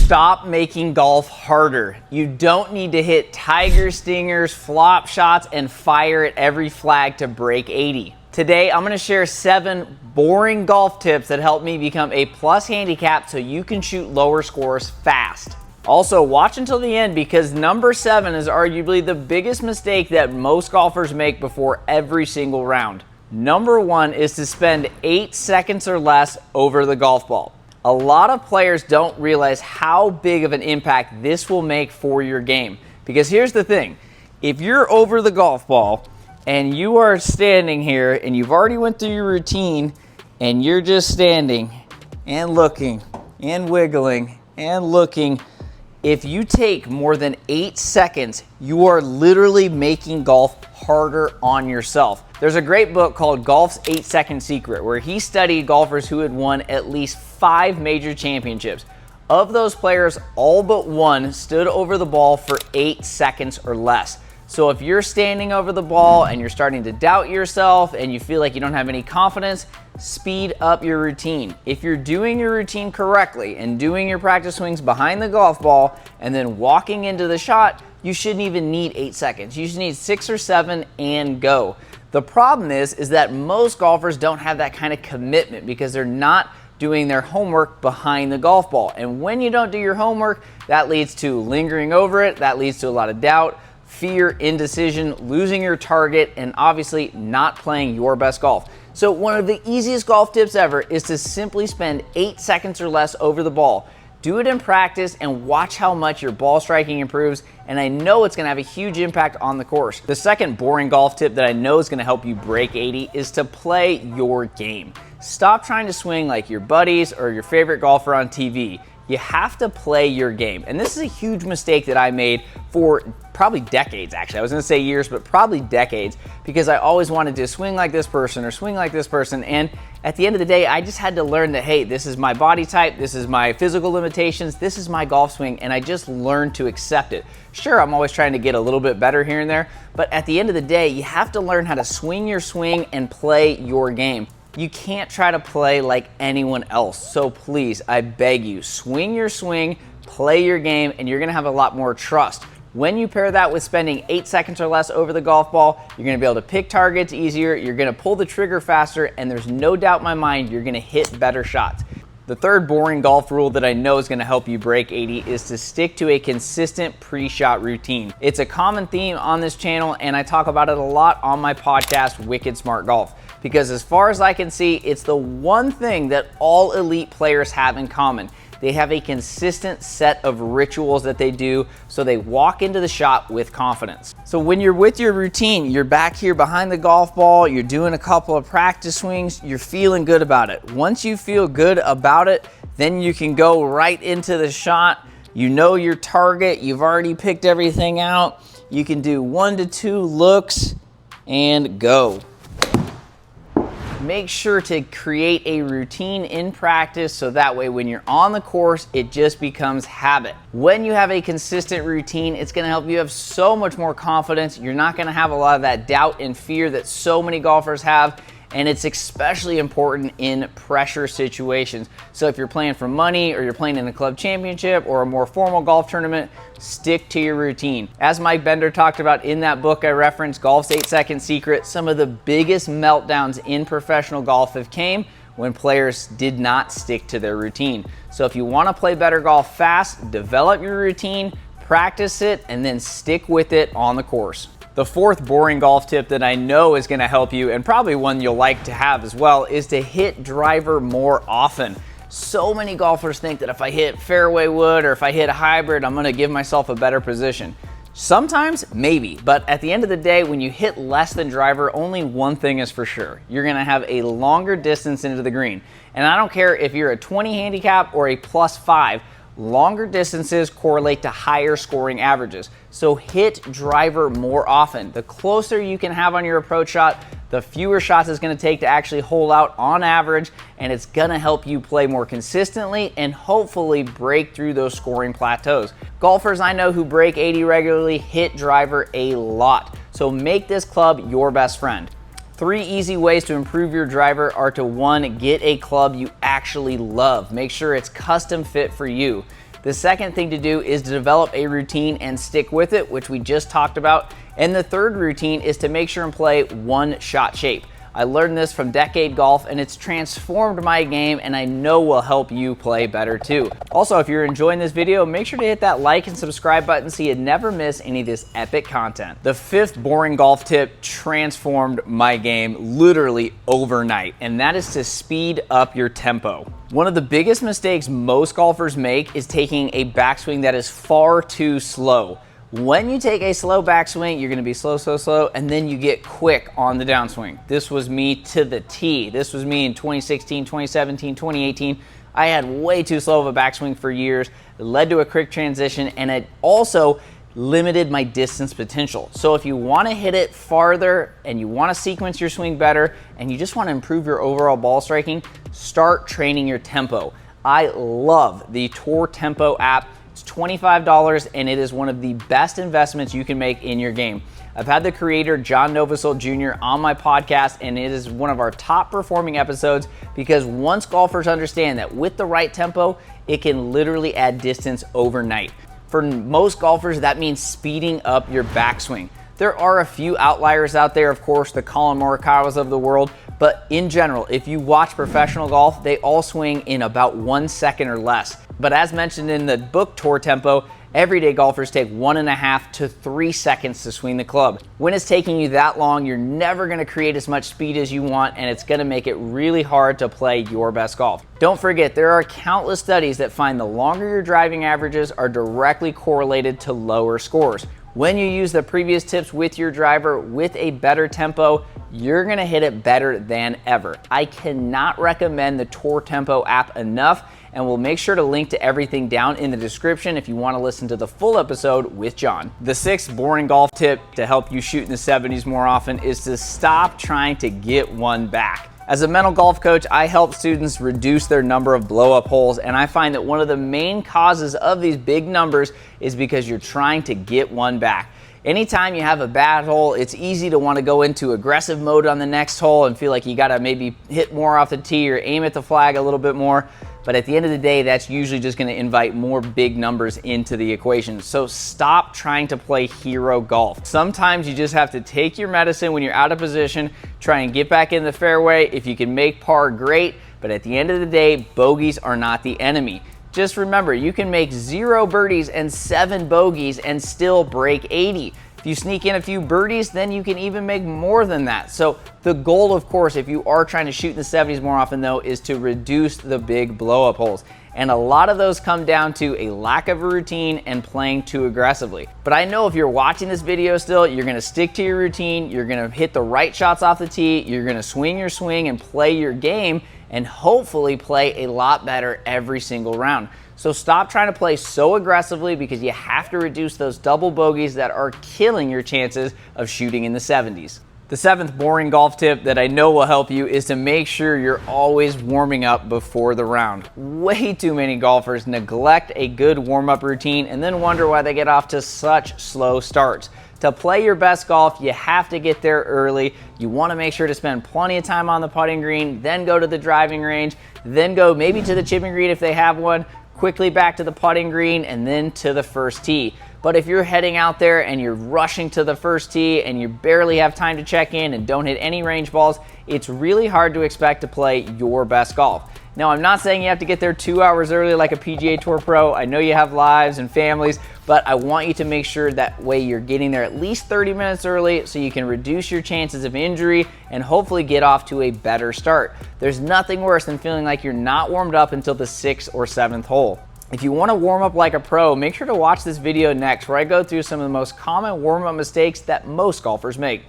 Stop making golf harder. You don't need to hit tiger stingers, flop shots, and fire at every flag to break 80. Today, I'm going to share 7 boring golf tips that help me become a plus handicap so you can shoot lower scores fast. Also, watch until the end because number 7 is arguably the biggest mistake that most golfers make before every single round. Number 1 is to spend 8 seconds or less over the golf ball. A lot of players don't realize how big of an impact this will make for your game. Because here's the thing, if you're over the golf ball and you are standing here and you've already went through your routine and you're just standing and looking and wiggling and looking, if you take more than 8 seconds, you are literally making golf harder on yourself. There's a great book called Golf's 8-Second Secret where he studied golfers who had won at least 5 major championships. Of those players, all but one stood over the ball for 8 seconds or less. So if you're standing over the ball and you're starting to doubt yourself and you feel like you don't have any confidence, speed up your routine. If you're doing your routine correctly and doing your practice swings behind the golf ball and then walking into the shot, you shouldn't even need 8 seconds. You should need 6 or 7 and go. The problem is that most golfers don't have that kind of commitment because they're not doing their homework behind the golf ball. And when you don't do your homework, that leads to lingering over it, that leads to a lot of doubt, fear, indecision, losing your target, and obviously not playing your best golf. So one of the easiest golf tips ever is to simply spend 8 seconds or less over the ball. Do it in practice and watch how much your ball striking improves, and I know it's going to have a huge impact on the course. The second boring golf tip that I know is going to help you break 80 is to play your game. Stop trying to swing like your buddies or your favorite golfer on TV. You have to play your game. And this is a huge mistake that I made for probably decades, actually. I was gonna say years, but probably decades, because I always wanted to swing like this person or swing like this person. And at the end of the day, I just had to learn that, hey, this is my body type, this is my physical limitations, this is my golf swing, and I just learned to accept it. Sure, I'm always trying to get a little bit better here and there, but at the end of the day, you have to learn how to swing your swing and play your game. You can't try to play like anyone else. So please, I beg you, swing your swing, play your game, and you're gonna have a lot more trust. When you pair that with spending 8 seconds or less over the golf ball, you're gonna be able to pick targets easier, you're gonna pull the trigger faster, and there's no doubt in my mind you're gonna hit better shots. The third boring golf rule that I know is going to help you break 80 is to stick to a consistent pre-shot routine. It's a common theme on this channel, and I talk about it a lot on my podcast, Wicked Smart Golf, because as far as I can see, it's the one thing that all elite players have in common. They have a consistent set of rituals that they do so they walk into the shot with confidence. So when you're with your routine, you're back here behind the golf ball, you're doing a couple of practice swings, you're feeling good about it. Once you feel good about it, then you can go right into the shot. You know your target, you've already picked everything out. You can do 1 to 2 looks and go. Make sure to create a routine in practice so that way when you're on the course, it just becomes habit. When you have a consistent routine, it's gonna help you have so much more confidence. You're not gonna have a lot of that doubt and fear that so many golfers have, and it's especially important in pressure situations. So if you're playing for money or you're playing in a club championship or a more formal golf tournament, stick to your routine. As Mike Bender talked about in that book I referenced, Golf's 8-Second Secret, some of the biggest meltdowns in professional golf have came when players did not stick to their routine. So if you want to play better golf fast, develop your routine, practice it, and then stick with it on the course. The fourth boring golf tip that I know is going to help you, and probably one you'll like to have as well, is to hit driver more often. So many golfers think that if I hit fairway wood or if I hit a hybrid, I'm going to give myself a better position. Sometimes, maybe, but at the end of the day, when you hit less than driver, only one thing is for sure. You're going to have a longer distance into the green. And I don't care if you're a 20 handicap or a +5, longer distances correlate to higher scoring averages. So hit driver more often. The closer you can have on your approach shot, the fewer shots it's going to take to actually hold out on average, and it's going to help you play more consistently and hopefully break through those scoring plateaus. Golfers I know who break 80 regularly hit driver a lot. So make this club your best friend. 3 easy ways to improve your driver are to 1, get a club you actually love. Make sure it's custom fit for you. The second thing to do is to develop a routine and stick with it, which we just talked about. And the third routine is to make sure and play one shot shape. I learned this from Decade Golf, and it's transformed my game, and I know will help you play better too. Also, if you're enjoying this video, make sure to hit that like and subscribe button so you never miss any of this epic content. The fifth boring golf tip transformed my game literally overnight, and that is to speed up your tempo. One of the biggest mistakes most golfers make is taking a backswing that is far too slow. When you take a slow backswing, you're going to be slow, and then you get quick on the downswing. This was me to the T. This was me in 2016, 2017, 2018. I had way too slow of a backswing for years. It led to a quick transition, and it also limited my distance potential. So if you want to hit it farther and you want to sequence your swing better and you just want to improve your overall ball striking, start training your tempo. I love the Tour Tempo app. It's $25 and it is one of the best investments you can make in your game. I've had the creator John Novosel Jr. on my podcast, and it is one of our top performing episodes because once golfers understand that with the right tempo, it can literally add distance overnight. For most golfers, that means speeding up your backswing. There are a few outliers out there, of course, the Colin Morikawas of the world, but in general, if you watch professional golf, they all swing in about 1 second or less. But as mentioned in the book Tour Tempo, everyday golfers take 1.5 to 3 seconds to swing the club. When it's taking you that long, you're never going to create as much speed as you want, and it's going to make it really hard to play your best golf. Don't forget, there are countless studies that find the longer your driving averages are directly correlated to lower scores. When you use the previous tips with your driver with a better tempo, you're gonna hit it better than ever. I cannot recommend the Tour Tempo app enough, and we'll make sure to link to everything down in the description if you wanna listen to the full episode with John. The sixth boring golf tip to help you shoot in the 70s more often is to stop trying to get one back. As a mental golf coach, I help students reduce their number of blow-up holes, and I find that one of the main causes of these big numbers is because you're trying to get one back. Anytime you have a bad hole, it's easy to want to go into aggressive mode on the next hole and feel like you got to maybe hit more off the tee or aim at the flag a little bit more. But at the end of the day, that's usually just going to invite more big numbers into the equation. So stop trying to play hero golf. Sometimes you just have to take your medicine when you're out of position, try and get back in the fairway. If you can make par, great. But at the end of the day, bogeys are not the enemy. Just remember, you can make 0 birdies and 7 bogeys and still break 80. If you sneak in a few birdies, then you can even make more than that. So the goal, of course, if you are trying to shoot in the 70s more often though, is to reduce the big blow-up holes. And a lot of those come down to a lack of a routine and playing too aggressively. But I know if you're watching this video still, you're gonna stick to your routine, you're gonna hit the right shots off the tee, you're gonna swing your swing and play your game, and hopefully play a lot better every single round. So stop trying to play so aggressively because you have to reduce those double bogeys that are killing your chances of shooting in the 70s. The seventh boring golf tip that I know will help you is to make sure you're always warming up before the round. Way too many golfers neglect a good warm-up routine and then wonder why they get off to such slow starts. To play your best golf, you have to get there early. You want to make sure to spend plenty of time on the putting green, then go to the driving range, then go maybe to the chipping green if they have one, quickly back to the putting green, and then to the first tee. But if you're heading out there and you're rushing to the first tee and you barely have time to check in and don't hit any range balls, it's really hard to expect to play your best golf. Now, I'm not saying you have to get there 2 hours early like a PGA Tour pro. I know you have lives and families, but I want you to make sure that way you're getting there at least 30 minutes early so you can reduce your chances of injury and hopefully get off to a better start. There's nothing worse than feeling like you're not warmed up until the 6th or 7th hole. If you want to warm up like a pro, make sure to watch this video next where I go through some of the most common warm-up mistakes that most golfers make.